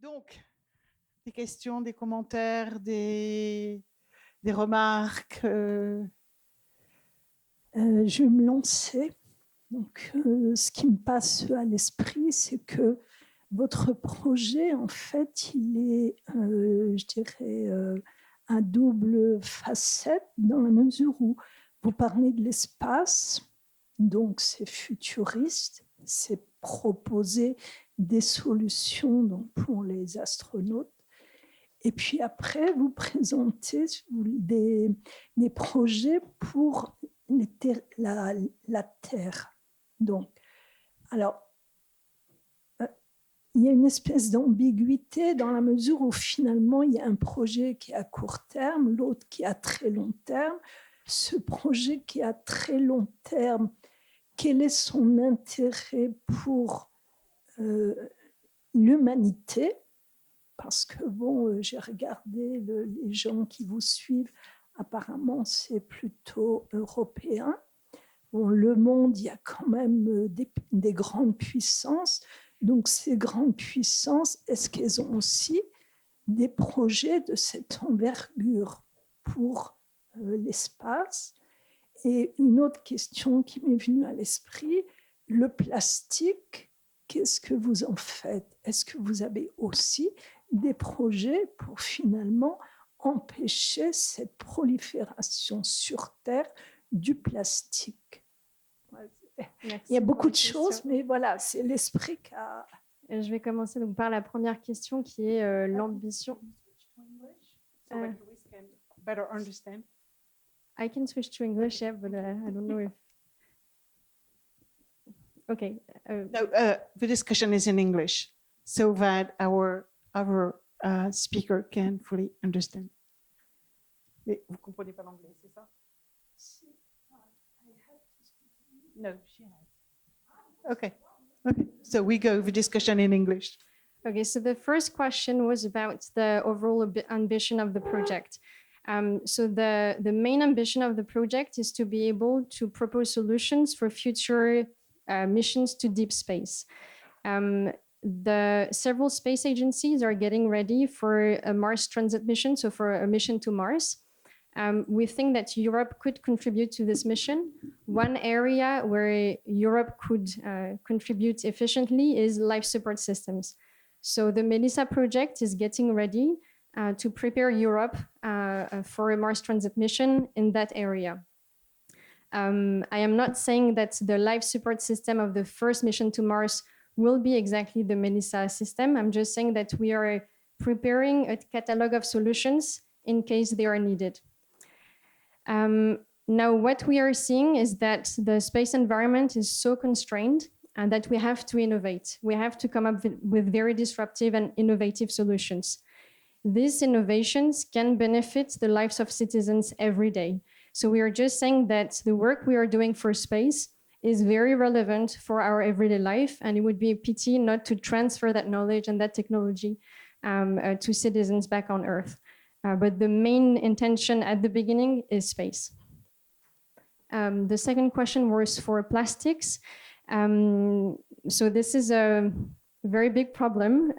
Donc, des questions, des commentaires, des remarques. Je vais me lancer. Donc, ce qui me passe à l'esprit, c'est que votre projet, en fait, il est, je dirais, à double facette, dans la mesure où vous parlez de l'espace, donc c'est futuriste, c'est proposer des solutions donc, pour les astronautes. Et puis après, vous présentez des projets pour la Terre. Donc, alors, il y a une espèce d'ambiguïté dans la mesure où finalement, il y a un projet qui est à court terme, l'autre qui est à très long terme. Ce projet qui est à très long terme, quel est son intérêt pour l'humanité? Parce que, bon, j'ai regardé les gens qui vous suivent, apparemment, c'est plutôt européen. Bon, le monde, il y a quand même des grandes puissances. Donc, ces grandes puissances, est-ce qu'elles ont aussi des projets de cette envergure pour l'espace? Et une autre question qui m'est venue à l'esprit, le plastique, qu'est-ce que vous en faites? Est-ce que vous avez aussi des projets pour finalement empêcher cette prolifération sur Terre du plastique? Merci. Il y a beaucoup de choses, mais voilà, c'est l'esprit qu'a... Je vais commencer donc par la première question qui est l'ambition. So that Louise can better understand. I can switch to English, yeah, but I don't know if... Okay. No, the discussion is in English, so that our speaker can fully understand. Mais vous comprenez pas l'anglais, c'est ça? No, she has. Okay. Okay. So we go the discussion in English. Okay, so the first question was about the overall ambition of the project. So the main ambition of the project is to be able to propose solutions for future missions to deep space. The several space agencies are getting ready for a Mars transit mission, so for a mission to Mars. We think that Europe could contribute to this mission. One area where Europe could contribute efficiently is life support systems. So the MELISA project is getting ready to prepare Europe for a Mars transit mission in that area. I am not saying that the life support system of the first mission to Mars will be exactly the MELISA system. I'm just saying that we are preparing a catalog of solutions in case they are needed. Now, what we are seeing is that the space environment is so constrained and that we have to innovate. We have to come up with very disruptive and innovative solutions. These innovations can benefit the lives of citizens every day. So we are just saying that the work we are doing for space is very relevant for our everyday life, and it would be a pity not to transfer that knowledge and that technology to citizens back on Earth. But the main intention at the beginning is space. The second question was for plastics. So this is a very big problem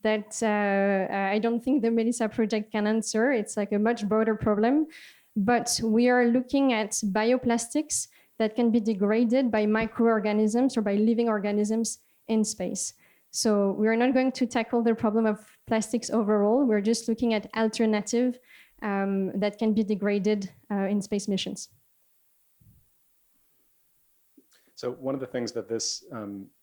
that I don't think the MELISA project can answer. It's like a much broader problem. But we are looking at bioplastics that can be degraded by microorganisms or by living organisms in space. So we are not going to tackle the problem of plastics overall. We're just looking at alternative that can be degraded in space missions. So one of the things that this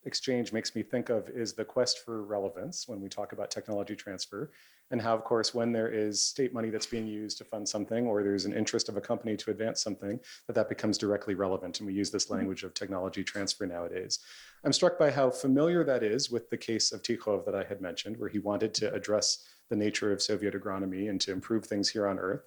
exchange makes me think of is the quest for relevance when we talk about technology transfer, and how, of course, when there is state money that's being used to fund something, or there's an interest of a company to advance something, that becomes directly relevant. And we use this language of technology transfer nowadays. I'm struck by how familiar that is with the case of Tikhov that I had mentioned, where he wanted to address the nature of Soviet agronomy and to improve things here on Earth.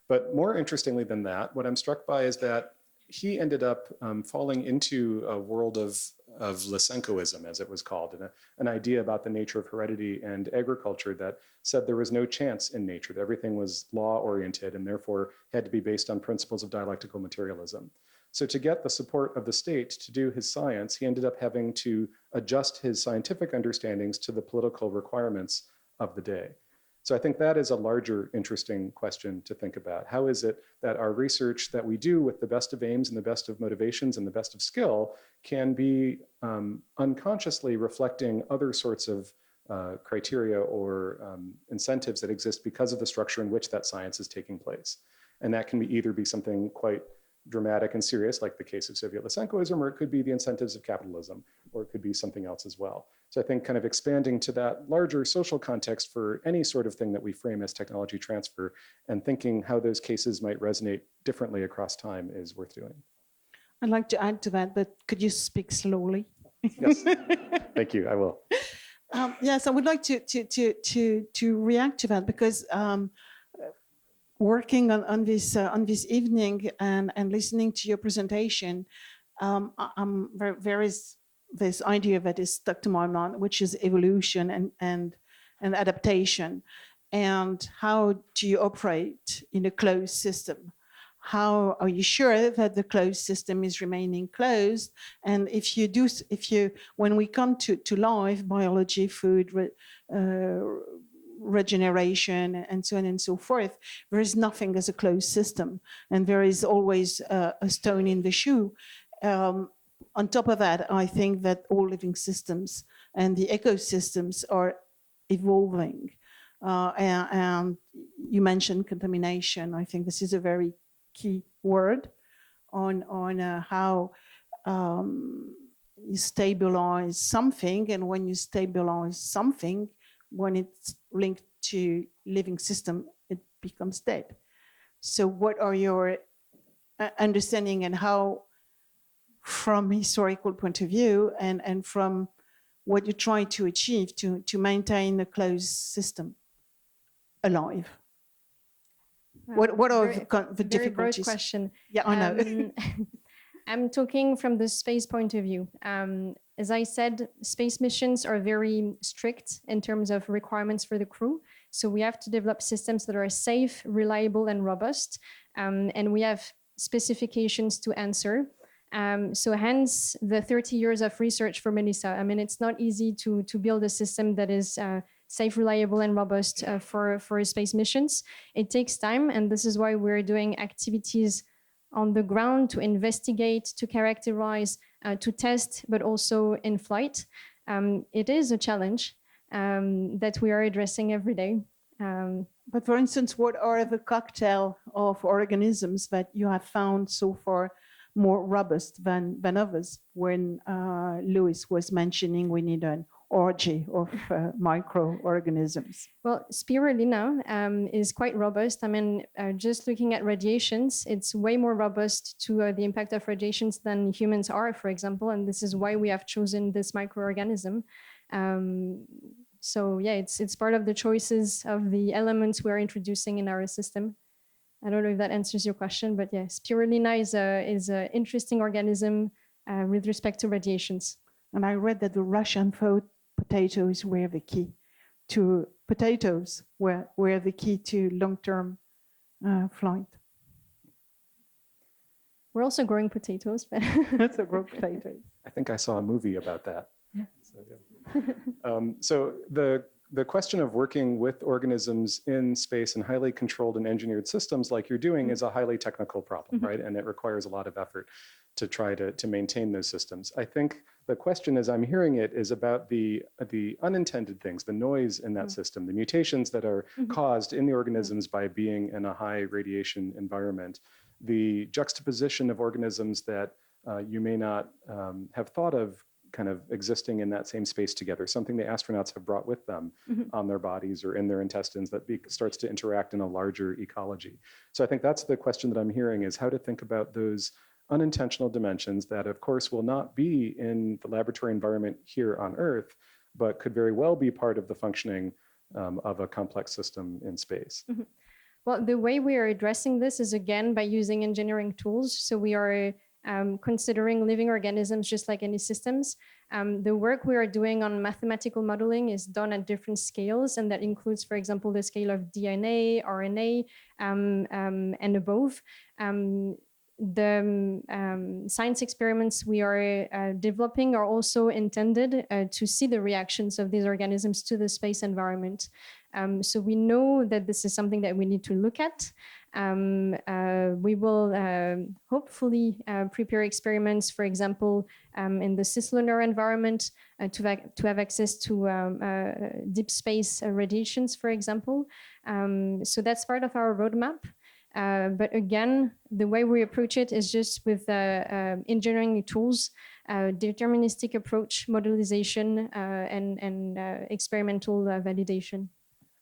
But more interestingly than that, what I'm struck by is that he ended up falling into a world of Lysenkoism, as it was called, and an idea about the nature of heredity and agriculture that said there was no chance in nature, that everything was law-oriented and therefore had to be based on principles of dialectical materialism. So to get the support of the state to do his science, he ended up having to adjust his scientific understandings to the political requirements of the day. So I think that is a larger interesting question to think about. How is it that our research that we do with the best of aims and the best of motivations and the best of skill can be unconsciously reflecting other sorts of criteria or incentives that exist because of the structure in which that science is taking place? And that can either be something quite dramatic and serious, like the case of Soviet Lysenkoism, or it could be the incentives of capitalism, or it could be something else as well. So I think kind of expanding to that larger social context for any sort of thing that we frame as technology transfer and thinking how those cases might resonate differently across time is worth doing. I'd like to add to that, but could you speak slowly? Yes, thank you, I will. Yes, I would like to react to that because working on this evening and listening to your presentation, there is this idea that is stuck to my mind, which is evolution and adaptation. And how do you operate in a closed system? How are you sure that the closed system is remaining closed? And when we come to life, biology, food, regeneration, and so on and so forth, there is nothing as a closed system, and there is always a stone in the shoe. On top of that, I think that all living systems and the ecosystems are evolving. And you mentioned contamination. I think this is a very key word on how you stabilize something, and when you stabilize something, when it's linked to living system, it becomes dead. So what are your understanding, and how, from historical point of view, and from what you try to achieve to maintain a closed system alive? What are the difficulties? Very broad question. Yeah, I know. I'm talking from the space point of view. As I said, space missions are very strict in terms of requirements for the crew. So we have to develop systems that are safe, reliable, and robust. And we have specifications to answer. So hence the 30 years of research for Melissa. I mean, it's not easy to build a system that is safe, reliable, and robust for space missions. It takes time, and this is why we're doing activities on the ground to investigate, to characterize, to test, but also in flight. It is a challenge that we are addressing every day. But for instance, what are the cocktail of organisms that you have found so far more robust than others? When Louis was mentioning we need an orgy of microorganisms. Well, spirulina is quite robust. I mean, just looking at radiations, it's way more robust to the impact of radiations than humans are, for example, and this is why we have chosen this microorganism. So yeah, it's part of the choices of the elements we're introducing in our system. I don't know if that answers your question, but yeah, spirulina is an interesting organism with respect to radiations. And I read that the Russian thought potatoes were the key to long-term flight. We're also growing potatoes, but That's a grow potatoes. I think I saw a movie about that. Yeah. So, yeah. So the question of working with organisms in space and highly controlled and engineered systems like you're doing is a highly technical problem, right? And it requires a lot of effort to try to maintain those systems. I think the question, as I'm hearing it, is about the unintended things, the noise in that system, the mutations that are caused in the organisms by being in a high radiation environment, the juxtaposition of organisms that you may not have thought of kind of existing in that same space together, something the astronauts have brought with them on their bodies or in their intestines that starts to interact in a larger ecology. So I think that's the question that I'm hearing, is how to think about those unintentional dimensions that of course will not be in the laboratory environment here on Earth, but could very well be part of the functioning of a complex system in space. Well, the way we are addressing this is again by using engineering tools. So we are considering living organisms just like any systems. The work we are doing on mathematical modeling is done at different scales, and that includes, for example, the scale of DNA, RNA, and above. the science experiments we are developing are also intended to see the reactions of these organisms to the space environment. So we know that this is something that we need to look at. We will hopefully prepare experiments, for example, in the cislunar environment to have access to deep space radiations, for example. So that's part of our roadmap. But again, the way we approach it is just with engineering tools, deterministic approach, modelization, and experimental validation.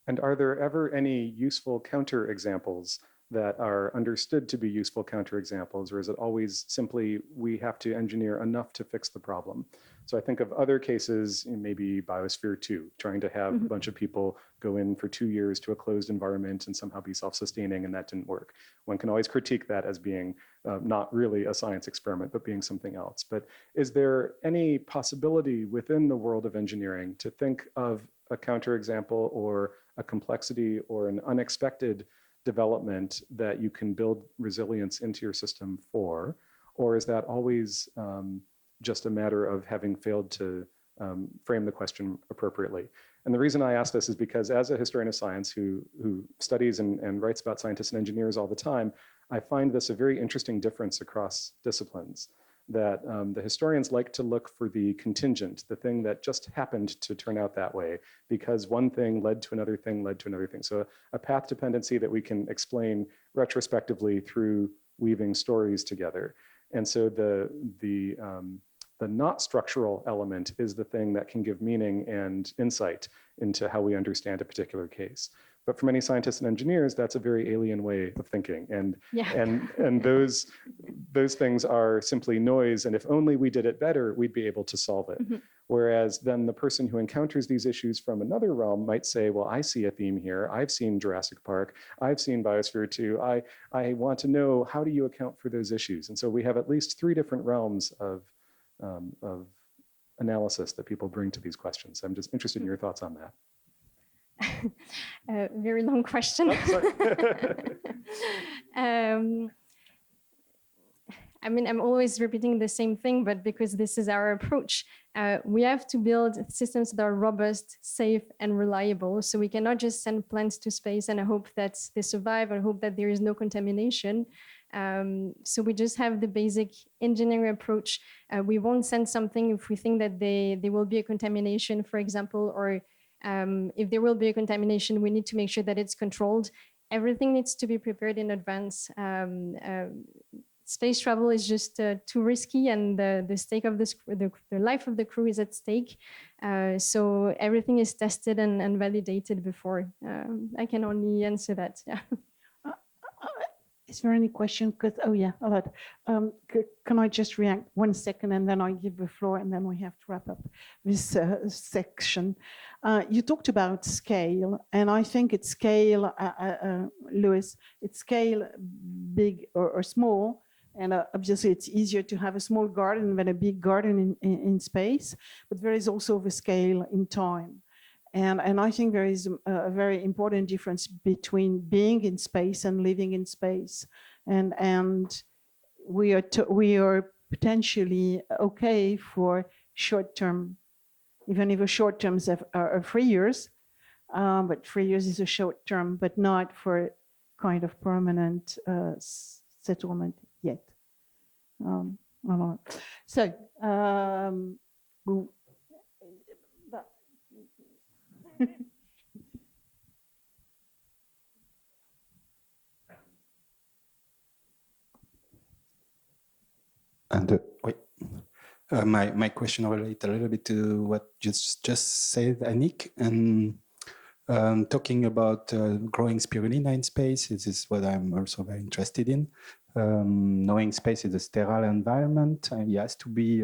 And are there ever any useful counterexamples that are understood to be useful counterexamples, or is it always simply we have to engineer enough to fix the problem? So I think of other cases, maybe Biosphere 2, trying to have a bunch of people go in for 2 years to a closed environment and somehow be self-sustaining, and that didn't work. One can always critique that as being not really a science experiment, but being something else. But is there any possibility within the world of engineering to think of a counterexample or a complexity or an unexpected development that you can build resilience into your system for? Or is that always just a matter of having failed to frame the question appropriately? And the reason I ask this is because as a historian of science who studies and writes about scientists and engineers all the time, I find this a very interesting difference across disciplines, that the historians like to look for the contingent, the thing that just happened to turn out that way because one thing led to another thing, led to another thing. So a path dependency that we can explain retrospectively through weaving stories together. And so the not structural element is the thing that can give meaning and insight into how we understand a particular case. But for many scientists and engineers, that's a very alien way of thinking. And, and those things are simply noise. And if only we did it better, we'd be able to solve it. Whereas then the person who encounters these issues from another realm might say, well, I see a theme here. I've seen Jurassic Park. I've seen Biosphere 2. I want to know, how do you account for those issues? And so we have at least 3 different realms of analysis that people bring to these questions. I'm just interested in your thoughts on that. Very long question. I mean, I'm always repeating the same thing, but because this is our approach, we have to build systems that are robust, safe, and reliable. So we cannot just send plants to space and hope that they survive or hope that there is no contamination. So we just have the basic engineering approach. We won't send something if we think that there will be a contamination, for example, or if there will be a contamination, we need to make sure that it's controlled. Everything needs to be prepared in advance. Space travel is just too risky, and the stake of the life of the crew is at stake. So everything is tested and validated before. I can only answer that. Yeah. Is there any question? Oh yeah, a lot. Can I just react 1 second and then I give the floor and then we have to wrap up this section. You talked about scale, and I think it's scale, Louis, it's scale big or small. And obviously it's easier to have a small garden than a big garden in space, but there is also the scale in time. And I think there is a very important difference between being in space and living in space. And we are potentially okay for short term, even if the short terms are 3 years, but 3 years is a short term, but not for kind of permanent settlement yet. So, and my question relates a little bit to what you just said, Annick, and talking about growing spirulina in space. This is what I'm also very interested in. Knowing space is a sterile environment, and it has to be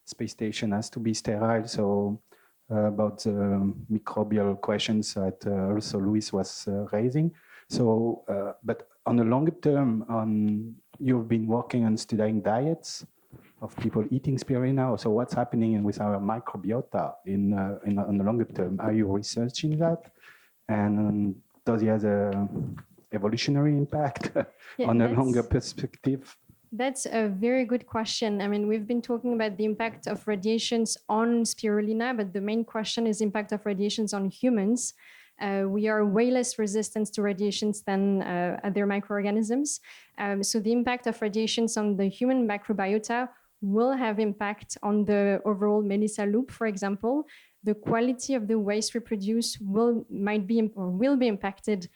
space station has to be sterile. So about the microbial questions that also Louis was raising. So, but on the longer term, you've been working on studying diets of people eating spirulina. So what's happening with our microbiota on the longer term? Are you researching that? And does it have an evolutionary impact on a longer perspective? That's a very good question. I mean, we've been talking about the impact of radiations on spirulina, but the main question is impact of radiations on humans. We are way less resistant to radiations than other microorganisms. So the impact of radiations on the human microbiota will have impact on the overall Melissa loop, for example. The quality of the waste we produce will be impacted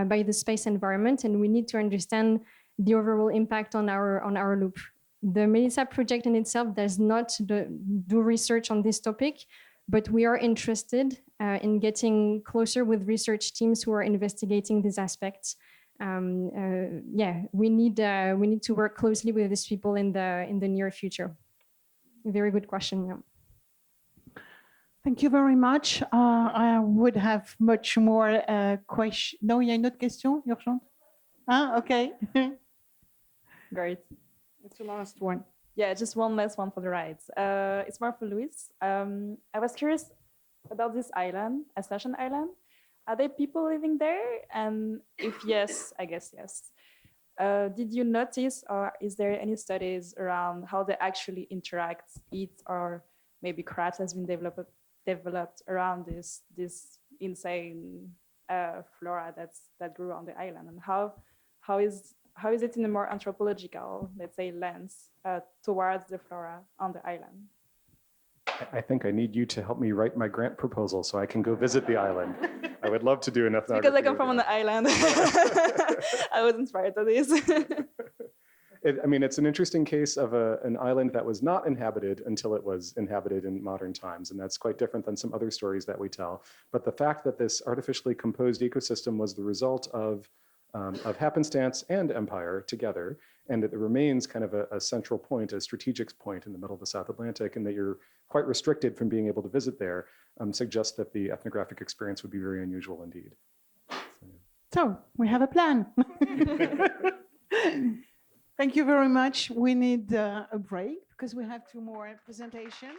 by the space environment, and we need to understand the overall impact on our loop. The Melissa project in itself does not do research on this topic, but we are interested in getting closer with research teams who are investigating these aspects. We need to work closely with these people in the near future. Very good question. Yeah. Thank you very much. I would have much more questions. No, il y a une autre question urgente? Okay. Great. It's the last one. Yeah, just one last one for the rides. It's more for Luis. I was curious about this island, Ascension Island. Are there people living there? And if yes, I guess yes. Did you notice, or is there any studies around how they actually interact, eat, or maybe crafts has been developed around this insane flora that grew on the island, and how is it in a more anthropological, let's say, lens towards the flora on the island? I think I need you to help me write my grant proposal so I can go visit the island. I would love to do an ethnography. Because I come from on the island. I was inspired by this. It's an interesting case of an island that was not inhabited until it was inhabited in modern times. And that's quite different than some other stories that we tell. But the fact that this artificially composed ecosystem was the result of happenstance and empire together, and it remains kind of a central point, a strategic point in the middle of the South Atlantic, and that you're quite restricted from being able to visit there, suggests that the ethnographic experience would be very unusual indeed. So we have a plan. Thank you very much. We need a break because we have 2 more presentations.